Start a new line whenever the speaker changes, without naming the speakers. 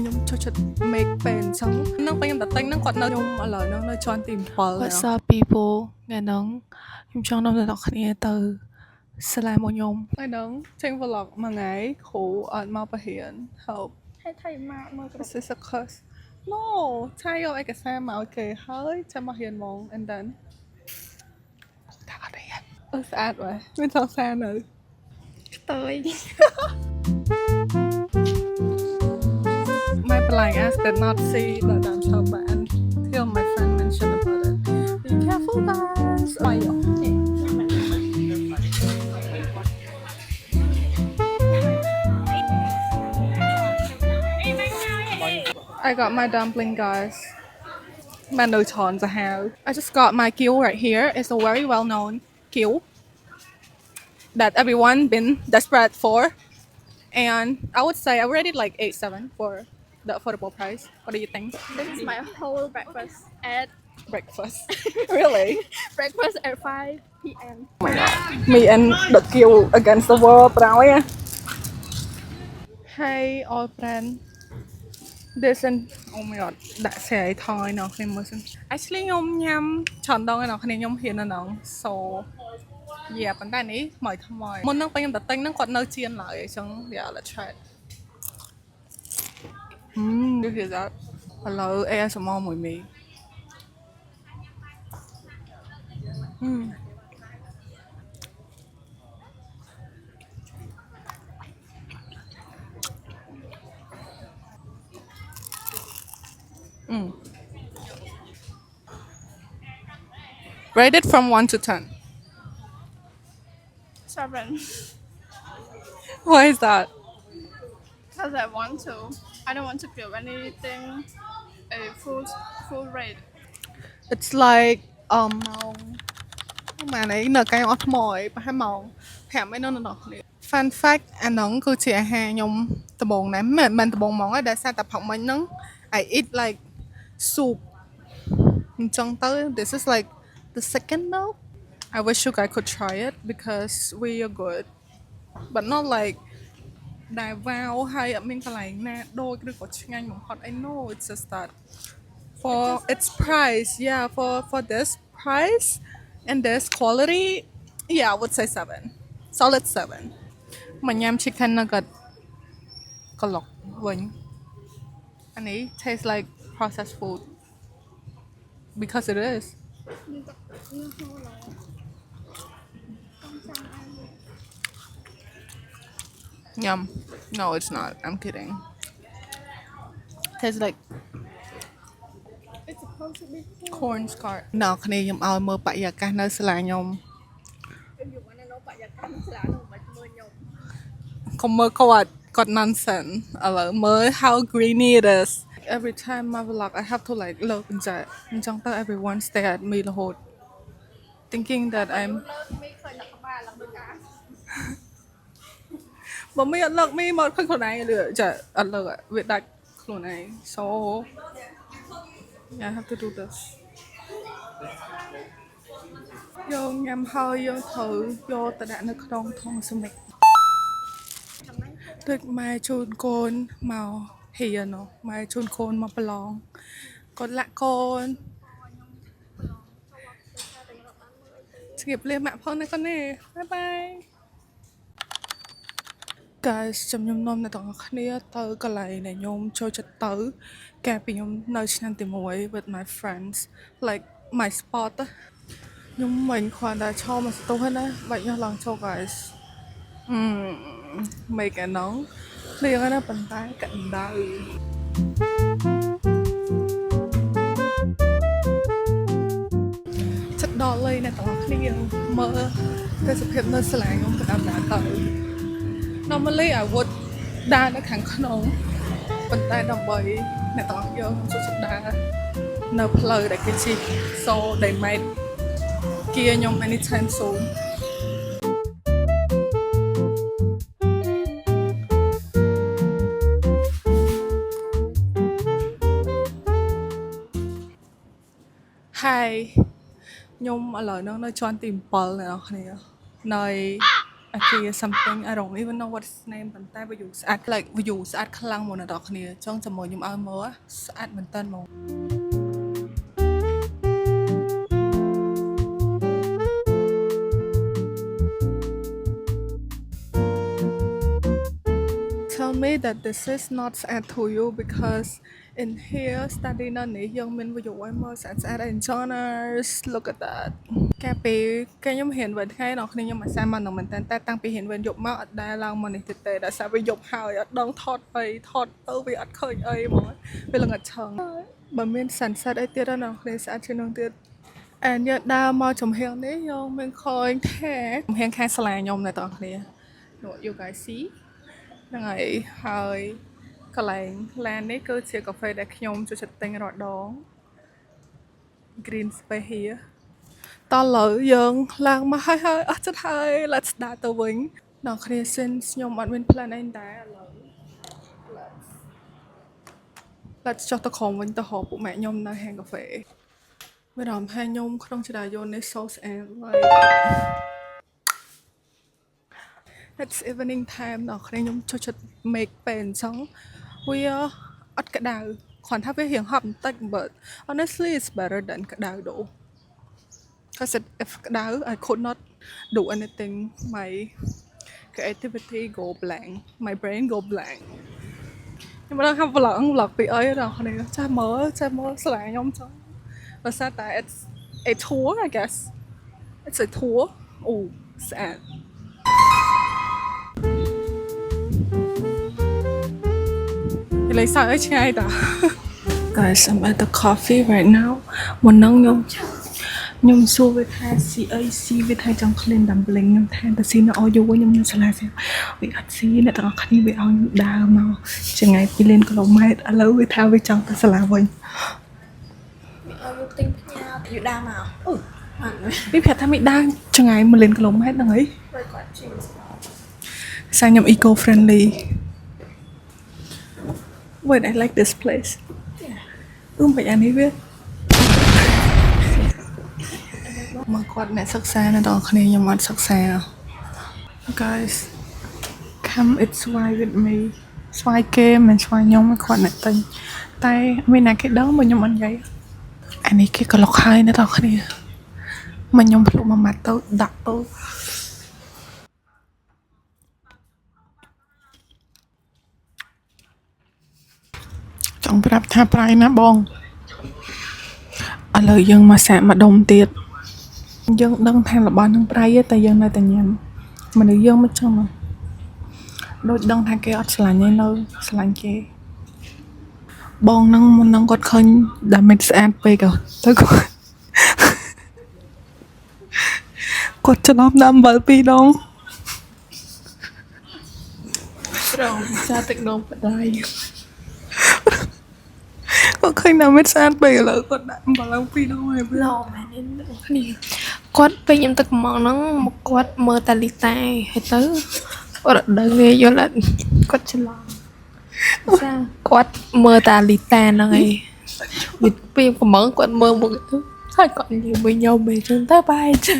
ខ្ញុំចូលចិត្ត make ពេលអញ្ចឹងនឹងពេលខ្ញុំតែតែងនឹងគាត់នៅខ្ញុំឥឡូវហ្នឹងនៅជាន់ទី7 What's up people ថ្ងៃហ្នឹងខ្ញុំចង់នាំអ្នកគ្នាទៅសាលាមកខ្ញុំថ្ងៃហ្នឹងចេញ vlog មួយថ្ងៃគ្រូអត់មកបរិញ្ញាបត្រ help ឲ្យថៃមកមើលគ្រប់ This is a curse no ឆាយយកឯកសារមកឲ្យគេហើយចាំមករៀនហ្មង and then ថាអត់រៀនស្អាតវ៉ាមានសង្សារនៅខ្ទើយMy blind ass did not see the dance show until my friend mentioned about it. Be careful, guys. I got my dumpling, guys. Manu chons I have. I just got my kill right here. It's a very well-known kill that everyone been desperate for, and I would say I rated like 8-7 for the affordable price. What do you think?
This is my whole breakfast at
Breakfast. Really?
breakfast at 5 p.m.
Oh my god. Me and the kill against the world, praway. Hey, all friend. This and oh my god, ដាក់ស្រាយថយណោះគ្នាមើលសិន Actually ខ្ញុំញ៉ាំច្រើនដងឯណោះគ្នាខ្ញុំហ៊ានណោះ So yeah ប៉ុន្តែនេះថ្មីមុនហ្នឹងពេលខ្ញុំទៅទិញហ្នឹងគាត់នៅជៀនឡើយអញ្ចឹង yeah let's try it. You hear that? Hello ASMR មួយមីRated from 1 to 10.
7.
Why is that?
Because I don't want to give anything a full rate.
It's like ម៉ោងម៉ែនេះនៅកែអត់ថ្មឯងប្រហែលម៉ោង5ឯនៅនោះគ្នា Fun fact អាហ្នឹងគឺជាអាហារខ្ញុំដំបូងណាស់មិនដំបូងហ្មងឯងដែលសារតែផឹកមិញហ្នឹង I eat like soup អញ្ចឹងទៅ This is like the second meal I wish you guys could try it because we are good but not like ដែលវ៉ាវហើយអត់មានកន្លែងណាដូចឬក៏ឆ្ងាញ់បំផុត I know it's just that for its price yeah for this price and this quality yeah I would say 7 solid 7មកញ៉ាំ chicken nugget កន្លុកវិញអានេះ taste like processed food because it is Yum. No, it's not. I'm kidding. Tastes like
It's supposed to be cool.
corn scar. អ្នកគ្នាខ្ញុំឲ្យមើលបរិយាកាសនៅសាលាខ្ញុំ
If you want to know បរិយាកាសនៅសាលានោះមិនមើលខ្ញុំ
កុំមើលគាត់ nonsense ឥឡូវមើល how greeny it is every time my vlog I have to like លើកអញ្ចឹងទៅ everyone stare at me រហូត thinking that I'm
មេឃើញដាក់ក្បាលឡើងដូចអា
បើមិនអត់លើកមីមកឃើញខ្លួនឯងលឺចាអត់លើកវាដាច់ខ្លួនឯង so yeah, I have to do this យើងញ៉ាំហើយយើងត្រូវយកទៅដាក់នៅក្នុងធុងសមិកដូចម៉ែជូនកូនមកហ៊ានម៉ែជូនកូនមកប្រឡងគាត់លាក់កូនស្គៀបលាម៉ាក់ផងណាកូននេះ bye bye guys ខ្ញុំនាំអ្នកទាំងអស់គ្នាទៅកន្លែងដែលខ្ញុំចូលចិត្តទៅកាលពីខ្ញុំនៅឆ្នាំទី1 with my friends like my spot ខ្ញុំមិនគ្រាន់តែឈរមកស្ទុះទេណាបាច់ខ្ញុំឡើងចូល guys មេកណងលៀងណាប៉ុន្តែកណ្ដៅចិត្តដល់លេងអ្នកទាំងអស់គ្នាមើលទេសភាពនៅសាលាខ្ញុំទៅតាមណាទៅNormally I would ដើរនៅខាងក្នុងប៉ុន្តែដើម្បីអ្នកទាំងអស់យើងចូលចិត្តដើរនៅផ្លូវដែលគេជិះ so they might គៀខ្ញុំ anytime soon Hi ខ្ញុំឥឡូវនៅជាន់ទី7អ្នកនរគ្នានៅ Ikea something I don't even know what its name ប៉ុន្តែ view ស្អាត like view ស្អាតខ្លាំងមកអ្នកនរគ្នាចង់ជាមួយខ្ញុំឲ្យមើលស្អាតមែនតើមក Tell me that this is not sad to you because in here study នៅនេះយើងមាន view ឲ្យមើលស្អាតស្អាត enjoyers look at that កាលពីខ្ញុំរៀនវិញថ្ងៃដល់គ្នាខ្ញុំអាសាមកនឹងមែនតើតែតាំងពីរៀនវិញយប់មកអត់ដែលឡើងមកនេះទៀតទេដោយសារវាយប់ហើយអត់ដឹងថតអីថតទៅវាអត់ឃើញអីហ្មងវាល្ងឹតឆឹងបើមាន sunset អីទៀតដល់គ្នាស្អាតជាងនោះទៀតand យើងដើរមកចំហៀងនេះយើងមានឃើញថាចំហៀងខាងសាលាខ្ញុំអ្នកទាំងគ្នា you guys see ហ្នឹងហើយហើយកន្លែង land នេះគឺជាកាហ្វេដែលខ្ញុំចូលចិត្តទិញរាល់ដង green space here តោះលើយើងឡើងមកហើយអស់ចិត្តហើយ let's ដើរទៅវិញដល់គ្នា since ខ្ញុំអត់មាន plan អីដែរឥឡូវ let's ចុះទៅក្រុងវិញទៅហៅពួកម៉ែខ្ញុំនៅហាងកាហ្វេមានអារម្មណ៍ថាខ្ញុំក្នុងចរាយន្តនេះ so sad like it's evening time ដល់គ្នាខ្ញុំចូលចិត្ត make ពេលអញ្ចឹងវាអត់ក្តៅគ្រាន់ថាវារៀងហប់បន្តិច but honestly it's better than ក្តៅ though because if ក្តៅ I could not do anything my creativity go blank my brain go blank ខ្ញុំមិនដឹងថា vlog ពីអីដល់គ្នាចាស់មើលស្លាញខ្ញុំចឹងដោយសារតែ it's a tour I guess it's a tour អូស្អាតលេខសើអីឆ្ងាយតា Guys I'm at the coffee right now មុនហ្នឹងខ្ញុំសួរវាថា CAC វាថាចង់ clean dumpling ខ្ញុំថាតែស៊ីនៅ OU ខ្ញុំឆ្លើយថាវាអត់ស៊ីអ្នកទាំងអស់គ្នាវាឲ្យខ្ញុំដើរមកចម្ងាយ2លានគីឡូម៉ែត្រឥឡូវវាថាវាចង់ទៅសាលាវិញឲ្យយកទិញផ្ញើយូដើរមកអូវាប្រាប់ថាមិនដើរចម្ងាយ1លានគីឡូម៉ែត្រហ្នឹងហើយគាត់ជិះសាខ្ញុំ eco friendly Wait, I like this place. Yeah. Phải ăn đi biết. Mà quạt này sắc xa nó đó khá nhưng mà sắc xa. Guys, come it's swai with me. Swai game and swai nhóm cái quạt này tình. Tay mình là cái đó mà nhóm ăn vậy. Anh ấy cái lọc hai nó đó khá đi. Mà nhóm lúc mà mặt tôi đặt tôi. Chẳng biếtថាប្រៃណាបងឥឡូវយើងមកសាកម្ដុំទៀតយើងដឹងថារបស់នឹងប្រៃទេតែយើងនៅតែញ៉ាំមនុស្សយើងមិនចឹងមកដូចដឹងថាគេអត់ឆ្លាញ់ទេនៅឆ្លាញ់គេបងនឹងមុននឹងគាត់ឃើញដែលមិនស្អាតពេកទៅគាត់ច្រឡំដាក់អំបិល2ដងប្រងចាទឹកនំបដៃគាត់ឃើញតែមិនស្អាតពេកឥឡូវគាត់ដាក់អំបិលឡើង2ដងហើយឡោមែននេះគ្នាគាត់ពេលខ្ញុំទឹកមកហ្នឹងមកគាត់មើលតាលីតាហើយទៅគាត់អត់ដឹងទេយល់អត់គាត់ច្រឡំចាគាត់មើលតាលីតាហ្នឹងឯងពីកំងគាត់មើលមុខទៅហើយគាត់និយាយមួយខ្ញុំឯងចឹងទៅបាយចឹង